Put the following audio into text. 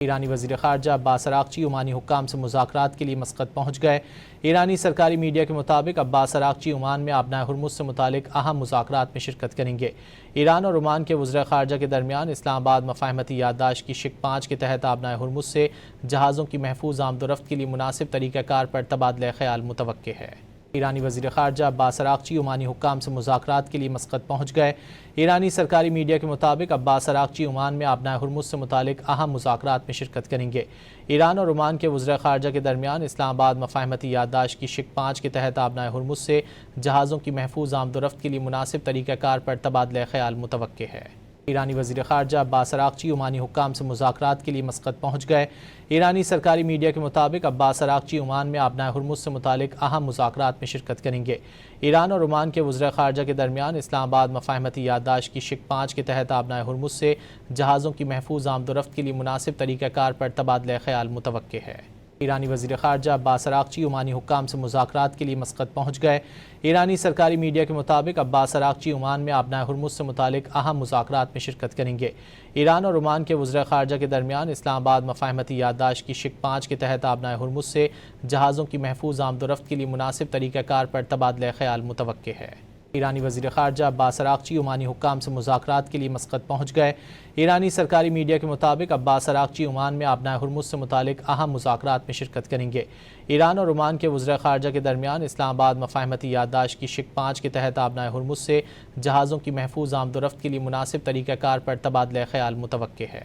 ایرانی وزیر خارجہ عباس عراقچی عمانی حکام سے مذاکرات کے لیے مسقط پہنچ گئے۔ ایرانی سرکاری میڈیا کے مطابق عباس عراقچی عمان میں آبنائے ہرمز سے متعلق اہم مذاکرات میں شرکت کریں گے۔ ایران اور عمان کے وزراء خارجہ کے درمیان اسلام آباد مفاہمتی یادداشت کی شق 5 کے تحت آبنائے ہرمز سے جہازوں کی محفوظ آمد و رفت کے لیے مناسب طریقہ کار پر تبادلہ خیال متوقع ہے۔ ایرانی وزیر خارجہ عباس عراقچی عمانی حکام سے مذاکرات کے لیے مسقط پہنچ گئے۔ ایرانی سرکاری میڈیا کے مطابق عباس عراقچی عمان میں آبنائے ہرمز سے متعلق اہم مذاکرات میں شرکت کریں گے۔ ایران اور عمان کے وزراء خارجہ کے درمیان اسلام آباد مفاہمتی یادداشت کی شق 5 کے تحت آبنائے ہرمز سے جہازوں کی محفوظ آمد و رفت کے لیے مناسب طریقہ کار پر تبادلہ خیال متوقع ہے۔ ایرانی وزیر خارجہ عباس عراقچی عمانی حکام سے مذاکرات کے لیے مسقط پہنچ گئے۔ ایرانی سرکاری میڈیا کے مطابق عباس عراقچی عمان میں آبنائے ہرمز سے متعلق اہم مذاکرات میں شرکت کریں گے۔ ایران اور عمان کے وزراء خارجہ کے درمیان اسلام آباد مفاہمتی یادداشت کی شق 5 کے تحت آبنائے ہرمز سے جہازوں کی محفوظ آمد و رفت کے لیے مناسب طریقہ کار پر تبادلہ خیال متوقع ہے۔ ایرانی وزیر خارجہ عباس عراقچی عمانی حکام سے مذاکرات کے لیے مسقط پہنچ گئے۔ ایرانی سرکاری میڈیا کے مطابق عباس عراقچی عمان میں آبنائے ہرمز سے متعلق اہم مذاکرات میں شرکت کریں گے۔ ایران اور عمان کے وزراء خارجہ کے درمیان اسلام آباد مفاہمتی یادداشت کی شق 5 کے تحت آبنائے ہرمز سے جہازوں کی محفوظ آمد و رفت کے لیے مناسب طریقہ کار پر تبادلہ خیال متوقع ہے۔ ایرانی وزیر خارجہ عباس عراقچی عمانی حکام سے مذاکرات کے لیے مسقط پہنچ گئے۔ ایرانی سرکاری میڈیا کے مطابق عباس عراقچی عمان میں آبنائے ہرمز سے متعلق اہم مذاکرات میں شرکت کریں گے۔ ایران اور عمان کے وزراء خارجہ کے درمیان اسلام آباد مفاہمتی یادداشت کی شق 5 کے تحت آبنائے ہرمز سے جہازوں کی محفوظ آمد و رفت کے لیے مناسب طریقہ کار پر تبادلہ خیال متوقع ہے۔